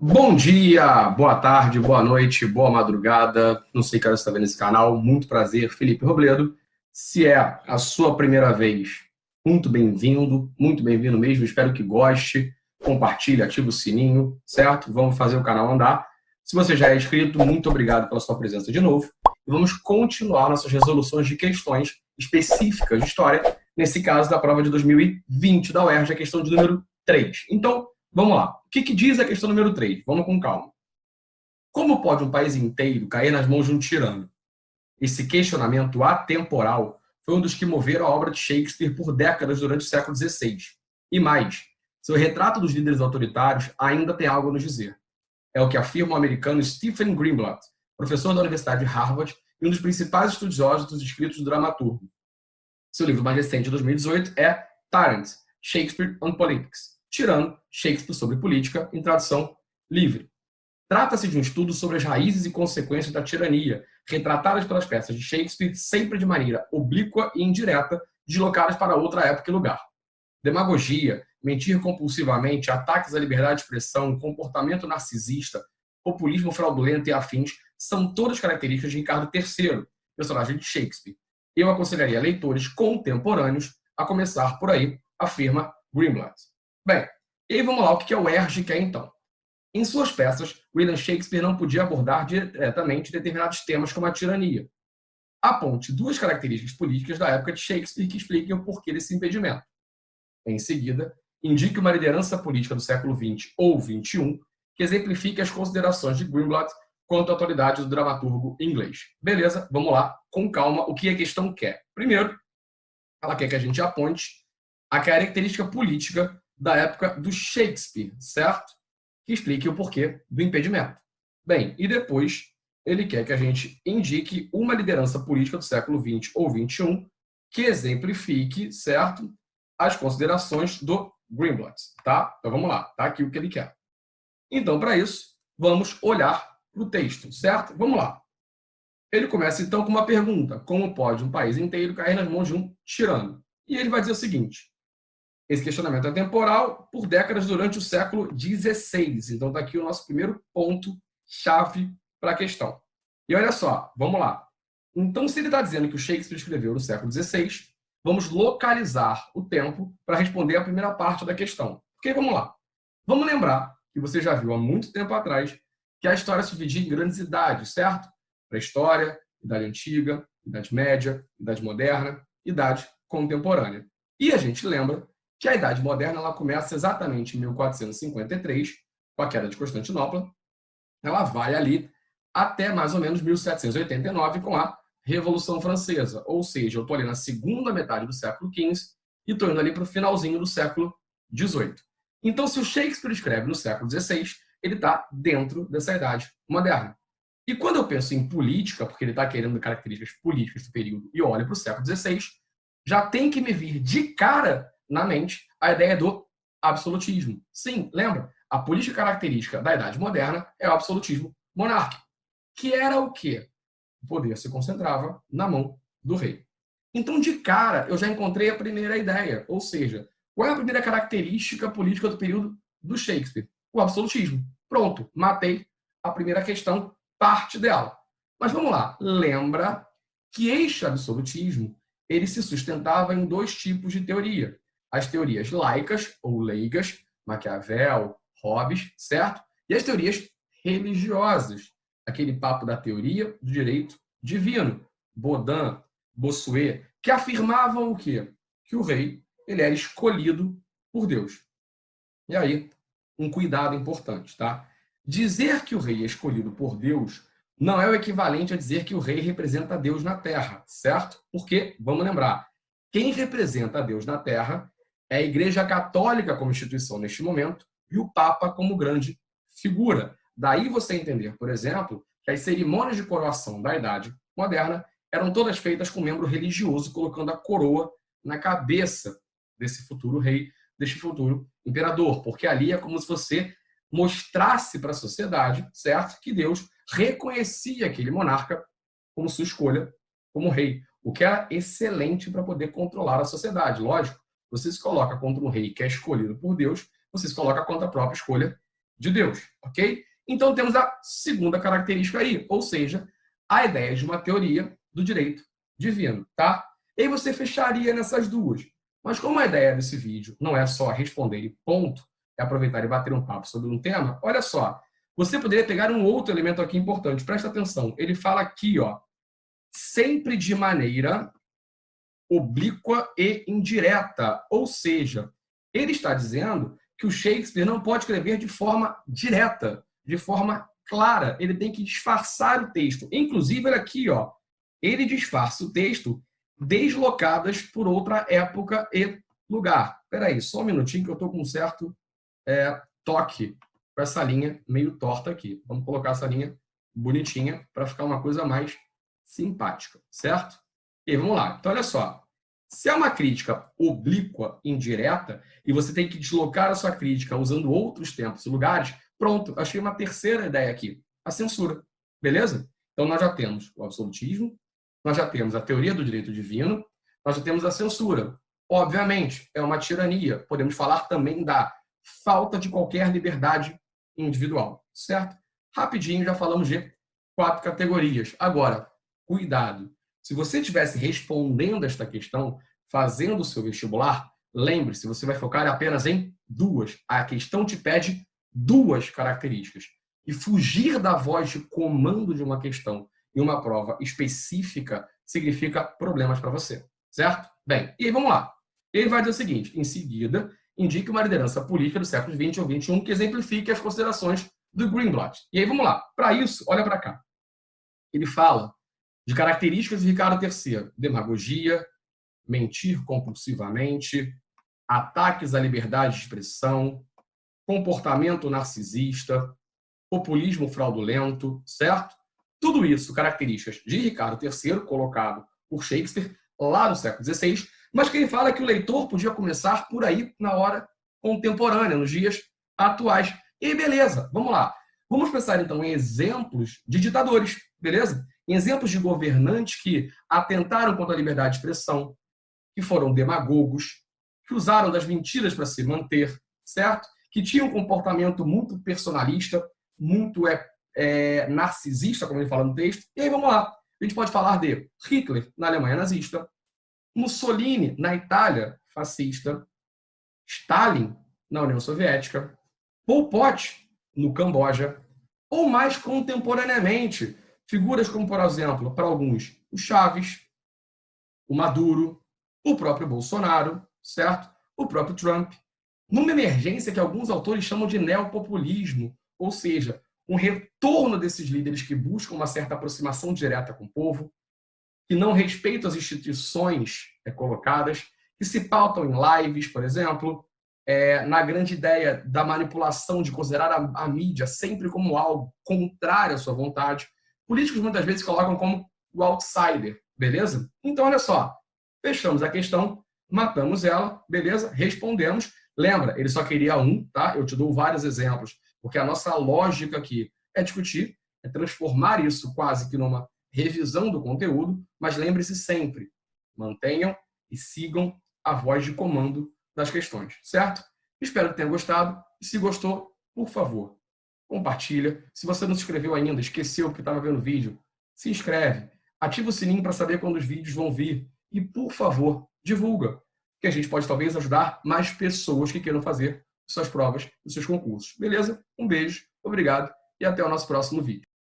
Bom dia, boa tarde, boa noite, boa madrugada. Não sei que hora você está vendo esse canal. Muito prazer, Felipe Robledo. Se é a sua primeira vez, muito bem-vindo mesmo. Espero que goste. Compartilhe, ative o sininho, certo? Vamos fazer o canal andar. Se você já é inscrito, muito obrigado pela sua presença de novo. E vamos continuar nossas resoluções de questões específicas de história. Nesse caso, da prova de 2020 da UERJ, a questão de número 3. Então, vamos lá. O que diz a questão número 3? Vamos com calma. Como pode um país inteiro cair nas mãos de um tirano? Esse questionamento atemporal foi um dos que moveram a obra de Shakespeare por décadas durante o século XVI. E mais, seu retrato dos líderes autoritários ainda tem algo a nos dizer. É o que afirma o americano Stephen Greenblatt, professor da Universidade de Harvard e um dos principais estudiosos dos escritos do dramaturgo. Seu livro mais recente, de 2018, é Tyrant, Shakespeare on Politics, Tirano, Shakespeare sobre Política, em tradução livre. Trata-se de um estudo sobre as raízes e consequências da tirania, retratadas pelas peças de Shakespeare sempre de maneira oblíqua e indireta, deslocadas para outra época e lugar. Demagogia, mentir compulsivamente, ataques à liberdade de expressão, comportamento narcisista, populismo fraudulento e afins são todas características de Ricardo III, personagem de Shakespeare. Eu aconselharia leitores contemporâneos a começar por aí, afirma Greenblatt. Bem, e aí vamos lá, o que a UERJ quer então? Em suas peças, William Shakespeare não podia abordar diretamente determinados temas como a tirania. Aponte duas características políticas da época de Shakespeare que expliquem o porquê desse impedimento. Em seguida, indique uma liderança política do século XX ou XXI que exemplifique as considerações de Greenblatt quanto à atualidade do dramaturgo inglês. Beleza, vamos lá, com calma, o que a questão quer. Primeiro, ela quer que a gente aponte a característica política da época do Shakespeare, certo? Que explique o porquê do impedimento. Bem, e depois ele quer que a gente indique uma liderança política do século XX ou XXI que exemplifique, certo, as considerações do Greenblatt, tá? Então vamos lá, tá aqui o que ele quer. Então, para isso, vamos olhar para o texto, certo? Vamos lá. Ele começa então com uma pergunta: como pode um país inteiro cair nas mãos de um tirano? E ele vai dizer o seguinte: esse questionamento é temporal por décadas durante o século XVI. Então, está aqui o nosso primeiro ponto-chave para a questão. E olha só, vamos lá. Então, se ele está dizendo que o Shakespeare escreveu no século XVI, vamos localizar o tempo para responder a primeira parte da questão. Porque, vamos lá. Vamos lembrar que você já viu há muito tempo atrás que a história se dividia em grandes idades, certo? Pré-história, Idade Antiga, Idade Média, Idade Moderna, Idade Contemporânea. E a gente lembra que a Idade Moderna ela começa exatamente em 1453, com a queda de Constantinopla. Ela vai ali até mais ou menos 1789, com a Revolução Francesa. Ou seja, eu estou ali na segunda metade do século XV e estou indo ali para o finalzinho do século XVIII. Então, se o Shakespeare escreve no século XVI, ele está dentro dessa Idade Moderna. E quando eu penso em política, porque ele está querendo características políticas do período e olho para o século XVI, já tem que me vir de cara na mente a ideia do absolutismo. Sim, lembra? A política característica da Idade Moderna é o absolutismo monárquico, que era o quê? O poder se concentrava na mão do rei. Então, de cara, eu já encontrei a primeira ideia, ou seja, qual é a primeira característica política do período do Shakespeare? O absolutismo. Pronto, matei a primeira questão, parte dela. Mas vamos lá, lembra que este absolutismo ele se sustentava em dois tipos de teoria. As teorias laicas ou leigas, Maquiavel, Hobbes, certo? E as teorias religiosas, aquele papo da teoria do direito divino, Baudin, Bossuet, que afirmavam o quê? Que o rei ele era escolhido por Deus. E aí, um cuidado importante, tá? Dizer que o rei é escolhido por Deus não é o equivalente a dizer que o rei representa Deus na Terra, certo? Porque, vamos lembrar, quem representa Deus na Terra é a Igreja Católica como instituição neste momento e o Papa como grande figura. Daí você entender, por exemplo, que as cerimônias de coroação da Idade Moderna eram todas feitas com um membro religioso colocando a coroa na cabeça desse futuro rei, deste futuro imperador, porque ali é como se você mostrasse para a sociedade, certo, que Deus reconhecia aquele monarca como sua escolha como rei, o que é excelente para poder controlar a sociedade. Lógico, você se coloca contra um rei que é escolhido por Deus, você se coloca contra a própria escolha de Deus, ok? Então temos a segunda característica aí, ou seja, a ideia de uma teoria do direito divino, tá? E aí você fecharia nessas duas. Mas como a ideia desse vídeo não é só responder e ponto, é aproveitar e bater um papo sobre um tema, olha só, você poderia pegar um outro elemento aqui importante, presta atenção, ele fala aqui, ó, sempre de maneira oblíqua e indireta, ou seja, ele está dizendo que o Shakespeare não pode escrever de forma direta, de forma clara, ele tem que disfarçar o texto. Inclusive, olha aqui, ó, ele disfarça o texto deslocadas por outra época e lugar. Espera aí, só um minutinho que eu estou com um certo toque com essa linha meio torta aqui. Vamos colocar essa linha bonitinha para ficar uma coisa mais simpática, certo? E vamos lá. Então, olha só. Se é uma crítica oblíqua, indireta, e você tem que deslocar a sua crítica usando outros tempos e lugares, pronto, achei uma terceira ideia aqui, a censura. Beleza? Então, nós já temos o absolutismo, nós já temos a teoria do direito divino, nós já temos a censura. Obviamente, é uma tirania. Podemos falar também da falta de qualquer liberdade individual, certo? Rapidinho, já falamos de 4 categorias. Agora, cuidado. Se você estivesse respondendo esta questão, fazendo o seu vestibular, lembre-se, você vai focar apenas em 2. A questão te pede 2 características. E fugir da voz de comando de uma questão em uma prova específica significa problemas para você, certo? Bem, e aí vamos lá. Ele vai dizer o seguinte, em seguida, indique uma liderança política do século XX ou XXI que exemplifique as considerações do Greenblatt. E aí vamos lá. Para isso, olha para cá. Ele fala de características de Ricardo III: demagogia, mentir compulsivamente, ataques à liberdade de expressão, comportamento narcisista, populismo fraudulento, certo? Tudo isso, características de Ricardo III, colocado por Shakespeare lá no século XVI, mas que ele fala que o leitor podia começar por aí na hora contemporânea, nos dias atuais. E aí, beleza, vamos lá. Vamos pensar então em exemplos de ditadores, beleza? Em exemplos de governantes que atentaram contra a liberdade de expressão, que foram demagogos, que usaram das mentiras para se manter, certo? Que tinham um comportamento muito personalista, muito narcisista, como ele fala no texto. E aí, vamos lá. A gente pode falar de Hitler, na Alemanha nazista, Mussolini, na Itália fascista, Stalin, na União Soviética, Pol Pot, no Camboja, ou mais contemporaneamente, figuras como, por exemplo, para alguns, o Chaves, o Maduro, o próprio Bolsonaro, certo? O próprio Trump, numa emergência que alguns autores chamam de neopopulismo, ou seja, um retorno desses líderes que buscam uma certa aproximação direta com o povo, que não respeitam as instituições colocadas, que se pautam em lives, por exemplo, na grande ideia da manipulação, de considerar a mídia sempre como algo contrário à sua vontade. Políticos muitas vezes colocam como o outsider, beleza? Então, olha só, fechamos a questão, matamos ela, beleza? Respondemos. Lembra, ele só queria um, tá? Eu te dou vários exemplos, porque a nossa lógica aqui é discutir, é transformar isso quase que numa revisão do conteúdo, mas lembre-se sempre, mantenham e sigam a voz de comando das questões, certo? Espero que tenha gostado, e se gostou, por favor, compartilha. Se você não se inscreveu ainda, esqueceu porque estava vendo o vídeo, se inscreve, ativa o sininho para saber quando os vídeos vão vir e, por favor, divulga, que a gente pode talvez ajudar mais pessoas que queiram fazer suas provas e seus concursos. Beleza? Um beijo, obrigado e até o nosso próximo vídeo.